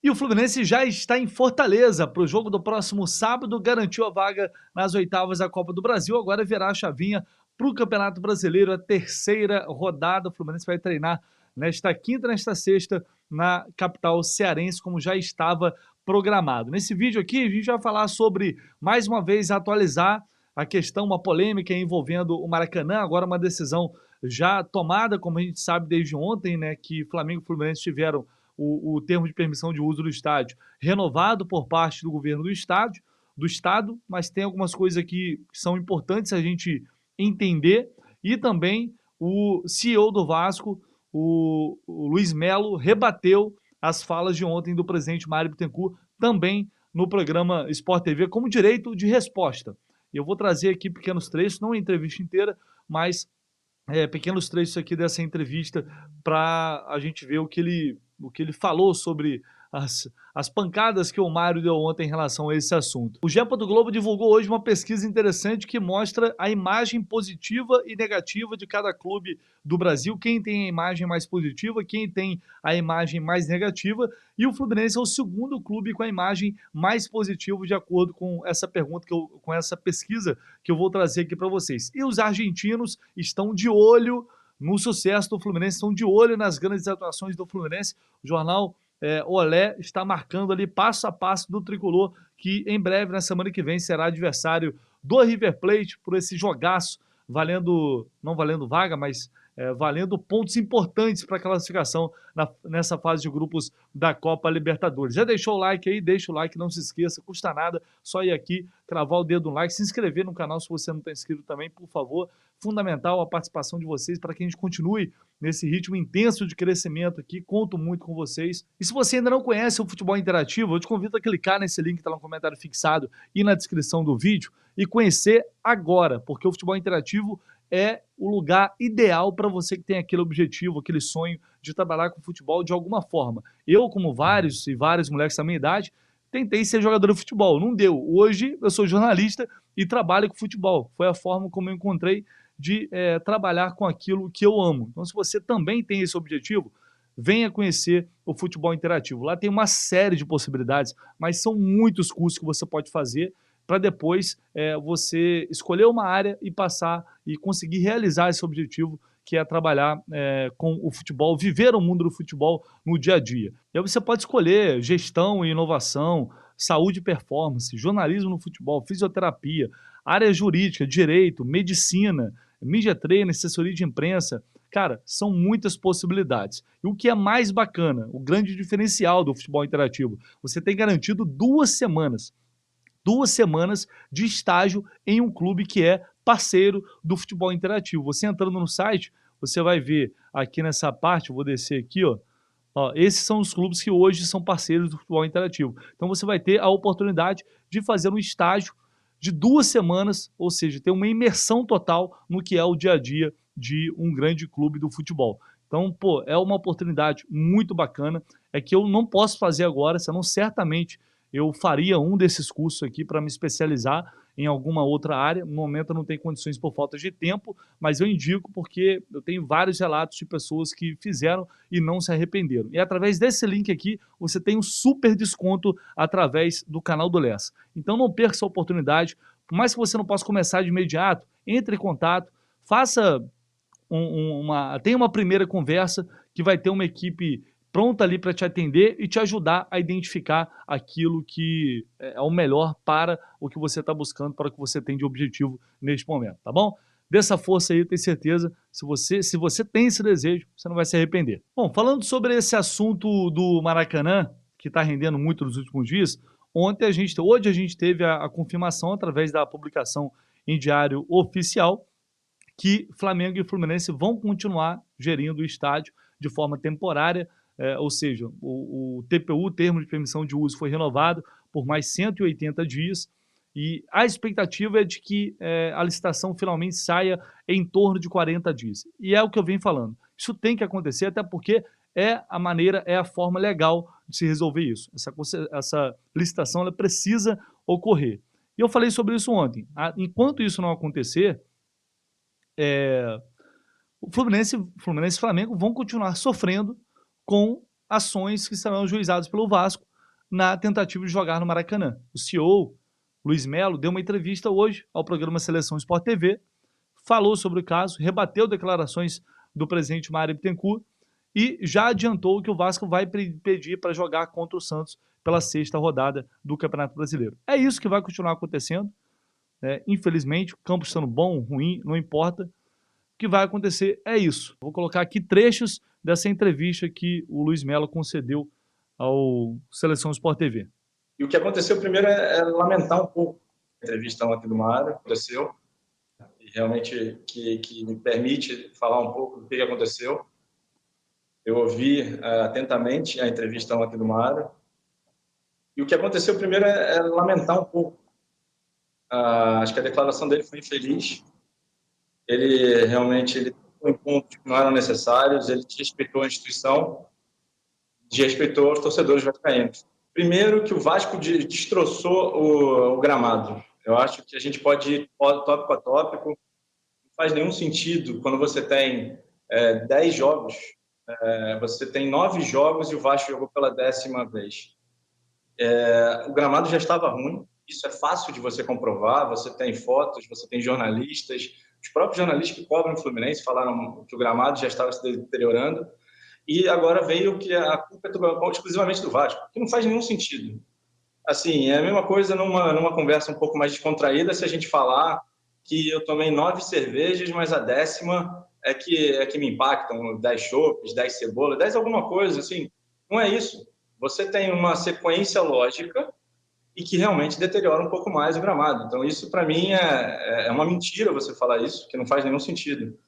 E o Fluminense já está em Fortaleza para o jogo do próximo sábado, garantiu a vaga nas oitavas da Copa do Brasil, agora virá a chavinha para o Campeonato Brasileiro, a terceira rodada. O Fluminense vai treinar nesta quinta e nesta sexta na capital cearense, como já estava programado. Nesse vídeo aqui, a gente vai falar sobre, mais uma vez, atualizar a questão, uma polêmica envolvendo o Maracanã, agora uma decisão já tomada, como a gente sabe desde ontem, né, que Flamengo e Fluminense tiveram o termo de permissão de uso do estádio renovado por parte do governo do estado, mas tem algumas coisas aqui que são importantes a gente entender, e também o CEO do Vasco, o Luiz Melo, rebateu as falas de ontem do presidente Mário Bittencourt, também no programa Sport TV, como direito de resposta. Eu vou trazer aqui pequenos trechos, não a entrevista inteira, mas pequenos trechos aqui dessa entrevista para a gente ver o que ele falou sobre as pancadas que o Mário deu ontem em relação a esse assunto. O GE. Globo divulgou hoje uma pesquisa interessante que mostra a imagem positiva e negativa de cada clube do Brasil, quem tem a imagem mais positiva, quem tem a imagem mais negativa, e o Fluminense é o segundo clube com a imagem mais positiva, de acordo com essa pergunta, com essa pesquisa que eu vou trazer aqui para vocês. E os argentinos estão de olho no sucesso do Fluminense, estão de olho nas grandes atuações do Fluminense. O jornal Olé está marcando ali passo a passo do tricolor, que em breve, na semana que vem, será adversário do River Plate por esse jogaço, valendo, não valendo vaga, mas valendo pontos importantes para a classificação nessa fase de grupos da Copa Libertadores. Já deixou o like aí? Deixa o like, não se esqueça, custa nada, só ir aqui, cravar o dedo no like, se inscrever no canal se você não está inscrito também, por favor. Fundamental a participação de vocês para que a gente continue nesse ritmo intenso de crescimento aqui, conto muito com vocês. E se você ainda não conhece o Futebol Interativo, eu te convido a clicar nesse link que está no comentário fixado e na descrição do vídeo e conhecer agora, porque o Futebol Interativo é o lugar ideal para você que tem aquele objetivo, aquele sonho de trabalhar com futebol de alguma forma. Eu, como vários e várias moleques da minha idade, tentei ser jogador de futebol, não deu. Hoje eu sou jornalista e trabalho com futebol. Foi a forma como eu encontrei de trabalhar com aquilo que eu amo. Então, se você também tem esse objetivo, venha conhecer o Futebol Interativo. Lá tem uma série de possibilidades, mas são muitos cursos que você pode fazer para depois você escolher uma área e passar e conseguir realizar esse objetivo, que é trabalhar com o futebol, viver o mundo do futebol no dia a dia. E aí você pode escolher gestão e inovação, saúde e performance, jornalismo no futebol, fisioterapia, área jurídica, direito, medicina, mídia treino, assessoria de imprensa. Cara, são muitas possibilidades. E o que é mais bacana, o grande diferencial do Futebol Interativo, você tem garantido 2 semanas de estágio em um clube que é parceiro do Futebol Interativo. Você entrando no site, você vai ver aqui nessa parte, eu vou descer aqui, ó, esses são os clubes que hoje são parceiros do Futebol Interativo. Então você vai ter a oportunidade de fazer um estágio de 2 semanas, ou seja, ter uma imersão total no que é o dia a dia de um grande clube do futebol. Então, pô, é uma oportunidade muito bacana, é que eu não posso fazer agora, senão certamente eu faria um desses cursos aqui para me especializar em alguma outra área. No momento eu não tenho condições por falta de tempo, mas eu indico porque eu tenho vários relatos de pessoas que fizeram e não se arrependeram. E através desse link aqui, você tem um super desconto através do canal do Lessa. Então não perca essa oportunidade. Por mais que você não possa começar de imediato, entre em contato, faça tenha uma primeira conversa que vai ter uma equipe pronta ali para te atender e te ajudar a identificar aquilo que é o melhor para o que você está buscando, para o que você tem de objetivo neste momento, tá bom? Dessa força aí, eu tenho certeza, se você tem esse desejo, você não vai se arrepender. Bom, falando sobre esse assunto do Maracanã, que está rendendo muito nos últimos dias, hoje a gente teve a confirmação através da publicação em Diário Oficial que Flamengo e Fluminense vão continuar gerindo o estádio de forma temporária, ou seja, o TPU, o termo de permissão de uso, foi renovado por mais 180 dias e a expectativa é de que a licitação finalmente saia em torno de 40 dias. E é o que eu venho falando. Isso tem que acontecer, até porque é a forma legal de se resolver isso. Essa licitação ela precisa ocorrer. E eu falei sobre isso ontem. Enquanto isso não acontecer, o Fluminense e Flamengo vão continuar sofrendo com ações que serão ajuizadas pelo Vasco na tentativa de jogar no Maracanã. O CEO, Luiz Melo, deu uma entrevista hoje ao programa Seleção Sport TV, falou sobre o caso, rebateu declarações do presidente Mário Bittencourt e já adiantou que o Vasco vai pedir para jogar contra o Santos pela sexta rodada do Campeonato Brasileiro. É isso que vai continuar acontecendo. Infelizmente, o campo estando bom, ruim, não importa. O que vai acontecer é isso. Vou colocar aqui trechos dessa entrevista que o Luiz Melo concedeu ao Seleção Sport TV. E o que aconteceu primeiro é lamentar um pouco a entrevista ontem do Mário, aconteceu, e realmente que me permite falar um pouco do que aconteceu. Eu ouvi atentamente a entrevista ontem do Mário, e o que aconteceu primeiro é lamentar um pouco. Acho que a declaração dele foi infeliz. Ele realmente foi em pontos que não eram necessários, ele desrespeitou a instituição, desrespeitou os torcedores vascaínos. Primeiro, que o Vasco destroçou o gramado. Eu acho que a gente pode ir tópico a tópico. Não faz nenhum sentido quando você tem 10 jogos, você tem 9 jogos e o Vasco jogou pela 10ª vez. O gramado já estava ruim, isso é fácil de você comprovar, você tem fotos, você tem jornalistas, os próprios jornalistas que cobram o Fluminense falaram que o gramado já estava se deteriorando, e agora veio que a culpa é exclusivamente do Vasco, que não faz nenhum sentido. Assim, é a mesma coisa numa conversa um pouco mais descontraída se a gente falar que eu tomei 9 cervejas, mas a 10ª é que me impactam, 10 chopes, 10 cebolas, 10 alguma coisa, assim, não é isso. Você tem uma sequência lógica e que realmente deteriora um pouco mais o gramado. Então, isso para mim é uma mentira você falar isso, que não faz nenhum sentido.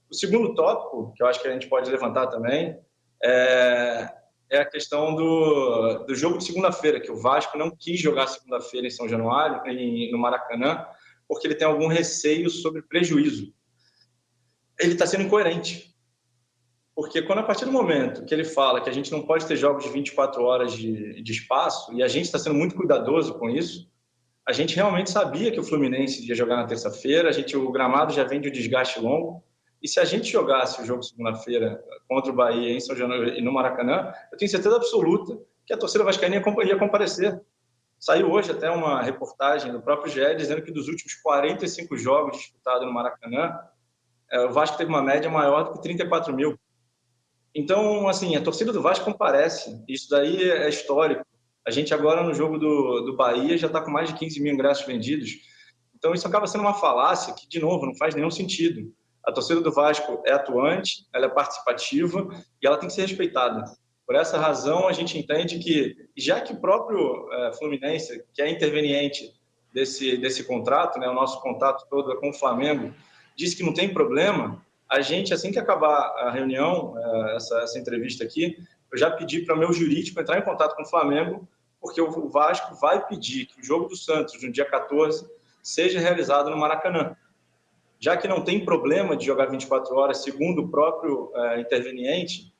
O segundo tópico, que eu acho que a gente pode levantar também, é a questão do jogo de segunda-feira, que o Vasco não quis jogar segunda-feira em São Januário, no Maracanã, porque ele tem algum receio sobre prejuízo. Ele está sendo incoerente. Porque a partir do momento que ele fala que a gente não pode ter jogos de 24 horas de espaço, e a gente está sendo muito cuidadoso com isso, a gente realmente sabia que o Fluminense ia jogar na terça-feira, o gramado já vem de um desgaste longo, e se a gente jogasse o jogo segunda-feira contra o Bahia em São Januário e no Maracanã, eu tenho certeza absoluta que a torcida vascaína ia comparecer. Saiu hoje até uma reportagem do próprio GE dizendo que dos últimos 45 jogos disputados no Maracanã, o Vasco teve uma média maior do que 34 mil. Então, assim, a torcida do Vasco comparece. Isso daí é histórico. A gente agora, no jogo do Bahia, já está com mais de 15 mil ingressos vendidos. Então, isso acaba sendo uma falácia que, de novo, não faz nenhum sentido. A torcida do Vasco é atuante, ela é participativa e ela tem que ser respeitada. Por essa razão, a gente entende que, já que o próprio Fluminense, que é interveniente desse contrato, né, o nosso contato todo é com o Flamengo, disse que não tem problema, a gente, assim que acabar a reunião, essa entrevista aqui, eu já pedi para o meu jurídico entrar em contato com o Flamengo, porque o Vasco vai pedir que o jogo do Santos, no dia 14, seja realizado no Maracanã. Já que não tem problema de jogar 24 horas, segundo o próprio interveniente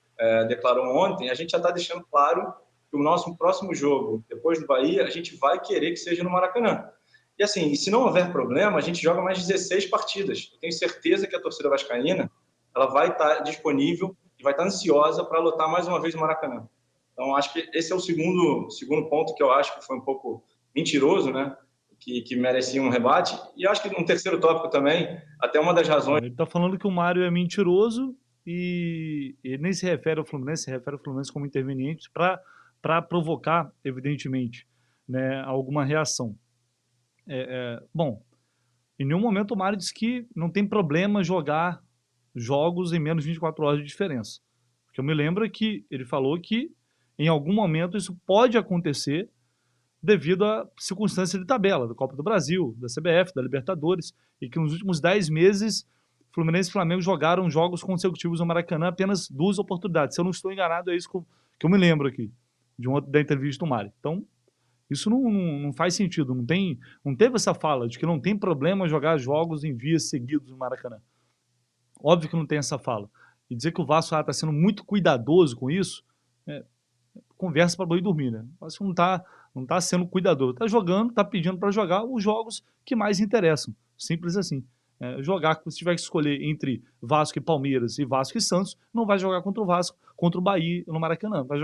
declarou ontem, a gente já está deixando claro que o nosso próximo jogo, depois do Bahia, a gente vai querer que seja no Maracanã. E assim, se não houver problema, a gente joga mais 16 partidas. Eu tenho certeza que a torcida vascaína ela vai estar disponível e vai estar ansiosa para lotar mais uma vez o Maracanã. Então, acho que esse é o segundo ponto que eu acho que foi um pouco mentiroso, né? Que merecia um rebate. E acho que um terceiro tópico também, até uma das razões... Ele está falando que o Mário é mentiroso e ele nem se refere ao Fluminense, se refere ao Fluminense como interveniente para provocar, evidentemente, né, alguma reação. Bom, em nenhum momento o Mário disse que não tem problema jogar jogos em menos de 24 horas de diferença. Porque eu me lembro que ele falou que em algum momento isso pode acontecer devido a circunstâncias de tabela, da Copa do Brasil, da CBF, da Libertadores, e que nos últimos 10 meses Fluminense e Flamengo jogaram jogos consecutivos no Maracanã apenas 2 oportunidades. Se eu não estou enganado, é isso que eu me lembro aqui, da entrevista do Mário. Então, isso não faz sentido, não teve essa fala de que não tem problema jogar jogos em dias seguidos no Maracanã. Óbvio que não tem essa fala. E dizer que o Vasco está sendo muito cuidadoso com isso, conversa para boi dormir, né? O Vasco não tá sendo cuidadoso, está jogando, está pedindo para jogar os jogos que mais interessam, simples assim. Se tiver que escolher entre Vasco e Palmeiras e Vasco e Santos, não vai jogar contra o Vasco, contra o Bahia no Maracanã, vai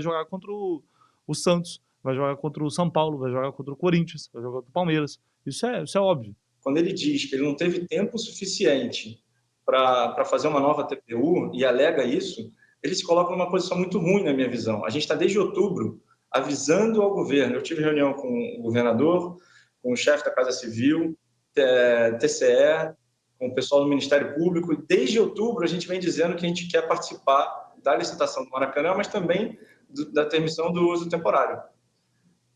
jogar contra o Santos vai jogar contra o São Paulo, vai jogar contra o Corinthians, vai jogar contra o Palmeiras. Isso é óbvio. Quando ele diz que ele não teve tempo suficiente para fazer uma nova TPU e alega isso, ele se coloca numa posição muito ruim, na minha visão. A gente está desde outubro avisando ao governo. Eu tive reunião com o governador, com o chefe da Casa Civil, TCE, com o pessoal do Ministério Público. Desde outubro a gente vem dizendo que a gente quer participar da licitação do Maracanã, mas também da permissão do uso temporário.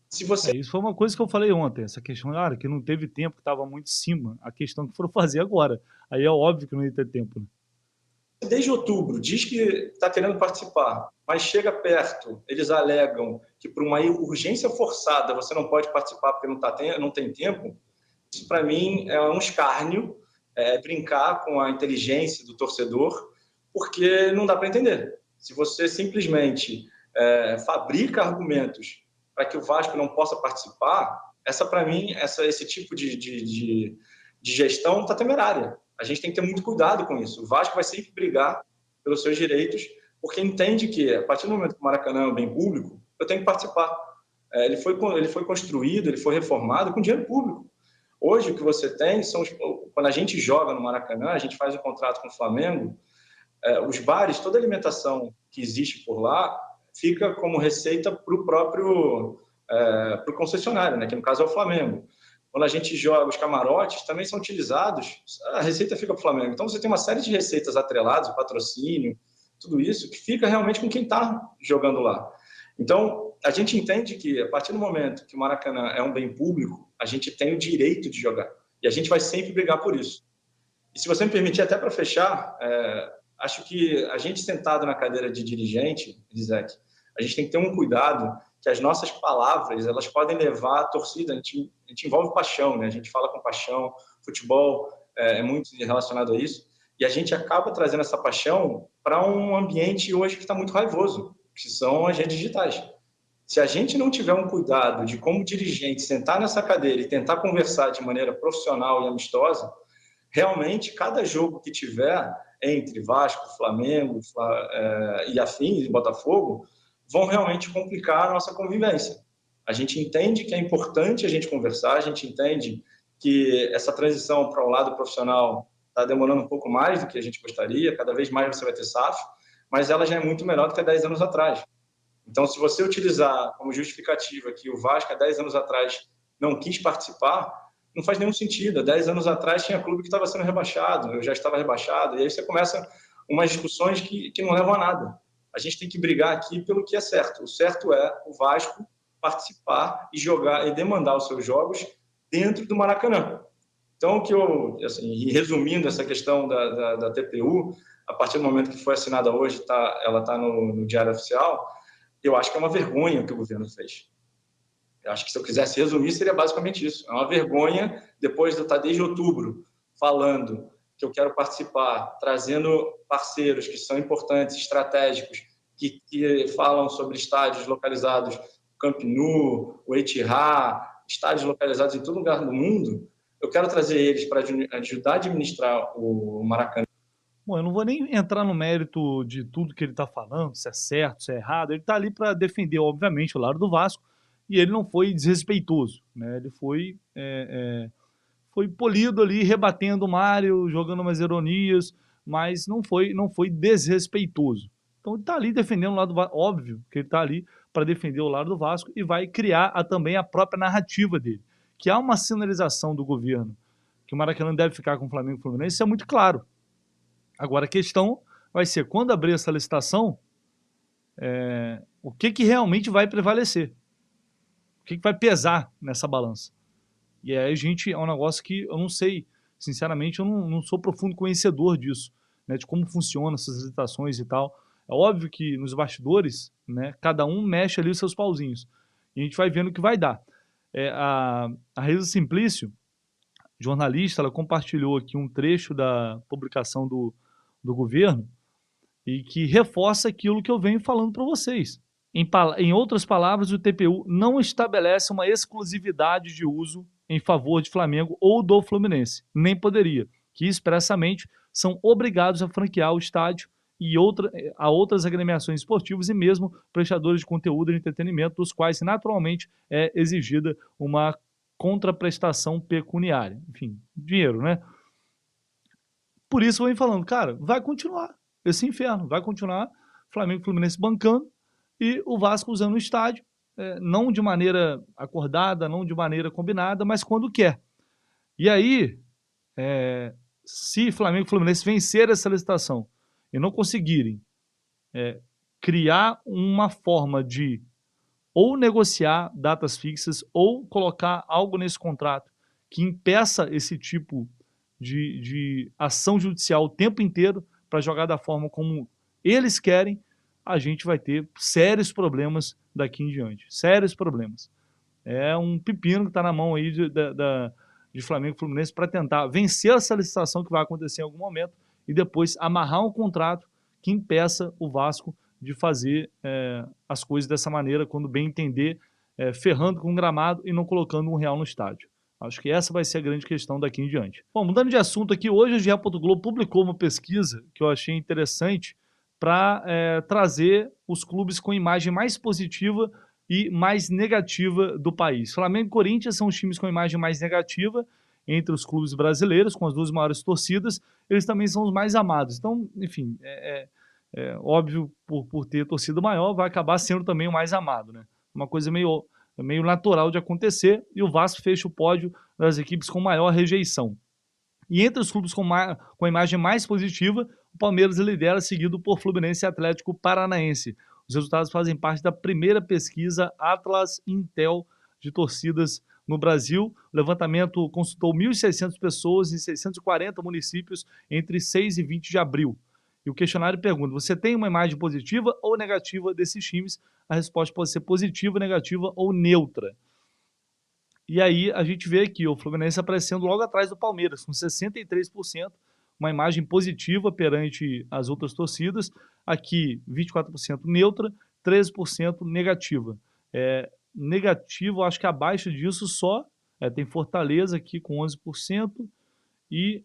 Se você Isso foi uma coisa que eu falei ontem, essa questão, que não teve tempo, que estava muito em cima, a questão que foram fazer agora. Aí é óbvio que não ia ter tempo, né? desde outubro diz que está querendo participar, mas chega perto, eles alegam que por uma urgência forçada você não pode participar porque não tem tempo, isso para mim é um escárnio, brincar com a inteligência do torcedor, porque não dá para entender. Se você simplesmente fabrica argumentos para que o Vasco não possa participar, essa para mim, esse tipo de gestão está temerária. A gente tem que ter muito cuidado com isso. O Vasco vai sempre brigar pelos seus direitos, porque entende que, a partir do momento que o Maracanã é um bem público, eu tenho que participar. Ele foi construído, ele foi reformado com dinheiro público. Hoje, o que você tem são... Quando a gente joga no Maracanã, a gente faz um contrato com o Flamengo, os bares, toda a alimentação que existe por lá, fica como receita para o próprio pro concessionário, né? Que no caso é o Flamengo. Quando a gente joga, os camarotes também são utilizados, a receita fica para o Flamengo. Então, você tem uma série de receitas atreladas, o patrocínio, tudo isso, que fica realmente com quem está jogando lá. Então, a gente entende que, a partir do momento que o Maracanã é um bem público, a gente tem o direito de jogar. E a gente vai sempre brigar por isso. E se você me permitir, até para fechar, acho que a gente sentado na cadeira de dirigente, Isaac, a gente tem que ter um cuidado que as nossas palavras, elas podem levar a torcida, a gente envolve paixão, né? A gente fala com paixão, futebol é muito relacionado a isso, e a gente acaba trazendo essa paixão para um ambiente hoje que está muito raivoso, que são as redes digitais. Se a gente não tiver um cuidado de como dirigente sentar nessa cadeira e tentar conversar de maneira profissional e amistosa, realmente cada jogo que tiver entre Vasco, Flamengo e afins, e Botafogo, vão realmente complicar a nossa convivência. A gente entende que é importante a gente conversar, a gente entende que essa transição para o lado profissional está demorando um pouco mais do que a gente gostaria, cada vez mais você vai ter SAF, mas ela já é muito melhor do que há 10 anos atrás. Então, se você utilizar como justificativa que o Vasco há 10 anos atrás não quis participar, não faz nenhum sentido. Há 10 anos atrás tinha clube que estava sendo rebaixado, eu já estava rebaixado, e aí você começa umas discussões que não levam a nada. A gente tem que brigar aqui pelo que é certo. O certo é o Vasco participar e jogar e demandar os seus jogos dentro do Maracanã. Então, assim, resumindo essa questão da TPU, a partir do momento que foi assinada hoje, ela está no Diário Oficial, eu acho que é uma vergonha o que o governo fez. Eu acho que se eu quisesse resumir, seria basicamente isso. É uma vergonha, depois de eu estar desde outubro falando que eu quero participar, trazendo parceiros que são importantes, estratégicos, que falam sobre estádios localizados no Camp Nou, o Etihad, estádios localizados em todo lugar do mundo. Eu quero trazer eles para ajudar a administrar o Maracanã. Bom, eu não vou nem entrar no mérito de tudo que ele está falando, se é certo, se é errado. Ele está ali para defender, obviamente, o lado do Vasco, e ele não foi desrespeitoso, né? Ele foi polido ali, rebatendo o Mário, jogando umas ironias, mas não foi desrespeitoso. Então ele está ali defendendo o lado do Vasco, óbvio que ele está ali para defender o lado do Vasco e vai criar também a própria narrativa dele, que há uma sinalização do governo que o Maracanã deve ficar com o Flamengo e o Fluminense, isso é muito claro. Agora a questão vai ser, quando abrir essa licitação, o que realmente vai prevalecer? O que vai pesar nessa balança? E aí é um negócio que eu não sei, sinceramente, eu não sou profundo conhecedor disso, né, de como funcionam essas licitações e tal. É óbvio que nos bastidores, né, cada um mexe ali os seus pauzinhos. E a gente vai vendo o que vai dar. A Reza Simplício, jornalista, ela compartilhou aqui um trecho da publicação do governo e que reforça aquilo que eu venho falando para vocês. Em outras palavras, o TPU não estabelece uma exclusividade de uso em favor de Flamengo ou do Fluminense, nem poderia, que expressamente são obrigados a franquear o estádio e a outras agremiações esportivas e mesmo prestadores de conteúdo de entretenimento, dos quais naturalmente é exigida uma contraprestação pecuniária. Enfim, dinheiro, né? Por isso eu venho falando, cara, vai continuar esse inferno, vai continuar Flamengo e Fluminense bancando e o Vasco usando o estádio, não de maneira acordada, não de maneira combinada, mas quando quer. E aí, se Flamengo e Fluminense vencer essa licitação e não conseguirem criar uma forma de ou negociar datas fixas ou colocar algo nesse contrato que impeça esse tipo de ação judicial o tempo inteiro para jogar da forma como eles querem, a gente vai ter sérios problemas daqui em diante. Sérios problemas. É um pepino que está na mão aí de Flamengo e Fluminense para tentar vencer essa licitação que vai acontecer em algum momento e depois amarrar um contrato que impeça o Vasco de fazer as coisas dessa maneira, quando bem entender, ferrando com o gramado e não colocando R$1 no estádio. Acho que essa vai ser a grande questão daqui em diante. Bom, mudando de assunto aqui, hoje o GE. Globo publicou uma pesquisa que eu achei interessante para trazer os clubes com imagem mais positiva e mais negativa do país. Flamengo e Corinthians são os times com imagem mais negativa entre os clubes brasileiros, com as duas maiores torcidas. Eles também são os mais amados. Então, enfim, óbvio, por ter torcida maior, vai acabar sendo também o mais amado, né? Uma coisa meio natural de acontecer, e o Vasco fecha o pódio das equipes com maior rejeição. E entre os clubes com a imagem mais positiva, o Palmeiras lidera, seguido por Fluminense e Atlético Paranaense. Os resultados fazem parte da primeira pesquisa Atlas Intel de torcidas no Brasil. O levantamento consultou 1.600 pessoas em 640 municípios entre 6 e 20 de abril. E o questionário pergunta: você tem uma imagem positiva ou negativa desses times? A resposta pode ser positiva, negativa ou neutra. E aí a gente vê aqui o Fluminense aparecendo logo atrás do Palmeiras, com 63%, uma imagem positiva perante as outras torcidas. Aqui, 24% neutra, 13% negativa. Negativo, acho que abaixo disso só tem Fortaleza aqui com 11% e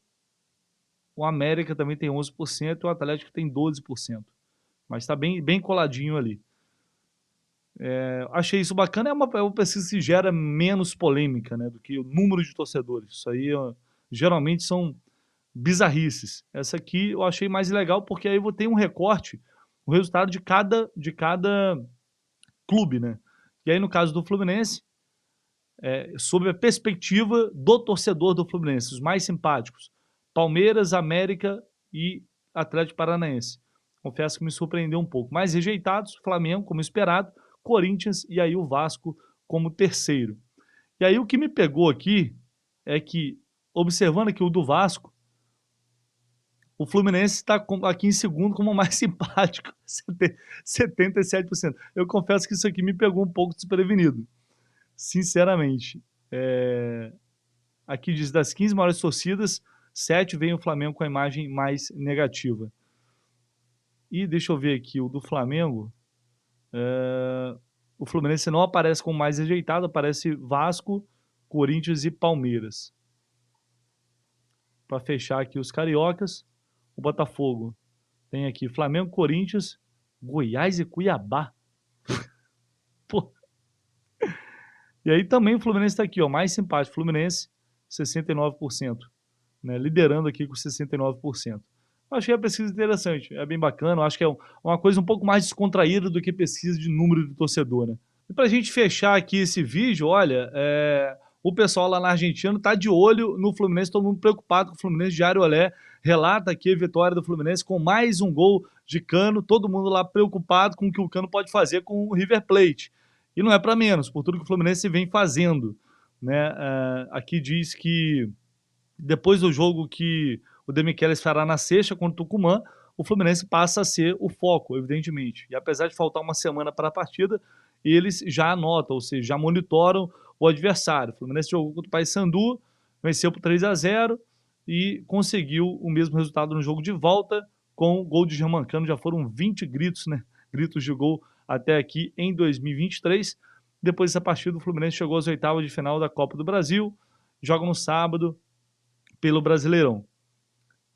o América também tem 11% e o Atlético tem 12%. Mas está bem coladinho ali. Achei isso bacana, é uma pesquisa que gera menos polêmica, né, do que o número de torcedores. Isso aí geralmente são bizarrices. Essa aqui eu achei mais legal porque aí eu vou ter um recorte, o resultado de cada clube, né? E aí no caso do Fluminense, sob a perspectiva do torcedor do Fluminense, os mais simpáticos: Palmeiras, América e Atlético Paranaense. Confesso que me surpreendeu um pouco. Mais rejeitados, Flamengo, como esperado, Corinthians e aí o Vasco como terceiro. E aí o que me pegou aqui é que, observando aqui o do Vasco, o Fluminense está aqui em segundo como o mais simpático, 77%. Eu confesso que isso aqui me pegou um pouco desprevenido, sinceramente. Aqui diz: das 15 maiores torcidas, 7 vem o Flamengo com a imagem mais negativa. E deixa eu ver aqui, o do Flamengo, o Fluminense não aparece como mais rejeitado, aparece Vasco, Corinthians e Palmeiras. Para fechar aqui os cariocas, o Botafogo tem aqui Flamengo, Corinthians, Goiás e Cuiabá. Pô. E aí também o Fluminense está aqui, ó, mais simpático, Fluminense, 69%, né, liderando aqui com 69%. Eu achei a pesquisa interessante, é bem bacana, eu acho que é uma coisa um pouco mais descontraída do que pesquisa de número de torcedor, né? E para a gente fechar aqui esse vídeo, olha, o pessoal lá na Argentina está de olho no Fluminense, todo mundo preocupado com o Fluminense. Diário Olé relata aqui a vitória do Fluminense com mais um gol de Cano, todo mundo lá preocupado com o que o Cano pode fazer com o River Plate. E não é para menos, por tudo que o Fluminense vem fazendo, né? Aqui diz que depois do jogo que o Demichelis fará na sexta contra o Tucumã, o Fluminense passa a ser o foco, evidentemente. E apesar de faltar uma semana para a partida, eles já anotam, ou seja, já monitoram o adversário. O Fluminense jogou contra o Paysandu, venceu por 3-0 e conseguiu o mesmo resultado no jogo de volta com o gol de Germancano. Já foram 20 gritos, né? Gritos de gol até aqui em 2023. Depois dessa partida, o Fluminense chegou às oitavas de final da Copa do Brasil, joga no sábado pelo Brasileirão.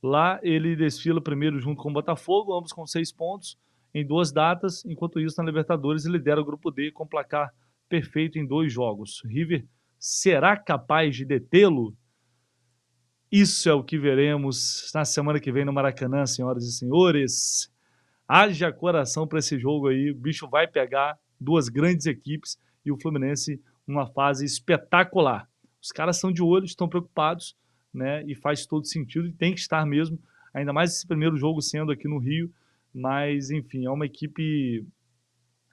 Lá ele desfila primeiro junto com o Botafogo, ambos com 6 pontos em 2 datas. Enquanto isso, na Libertadores, ele lidera o grupo D com placar perfeito em 2 jogos. River será capaz de detê-lo? Isso é o que veremos na semana que vem no Maracanã, senhoras e senhores. Haja coração para esse jogo aí. O bicho vai pegar, duas grandes equipes e o Fluminense numa fase espetacular. Os caras estão de olho, estão preocupados, né? E faz todo sentido e tem que estar mesmo. Ainda mais esse primeiro jogo sendo aqui no Rio. Mas, enfim, é uma equipe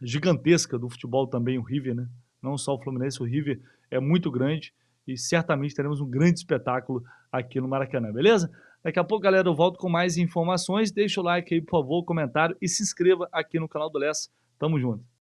gigantesca do futebol também, o River, né? Não só o Fluminense, o River é muito grande e certamente teremos um grande espetáculo aqui no Maracanã, beleza? Daqui a pouco, galera, eu volto com mais informações. Deixa o like aí, por favor, comentário e se inscreva aqui no canal do Lessa. Tamo junto.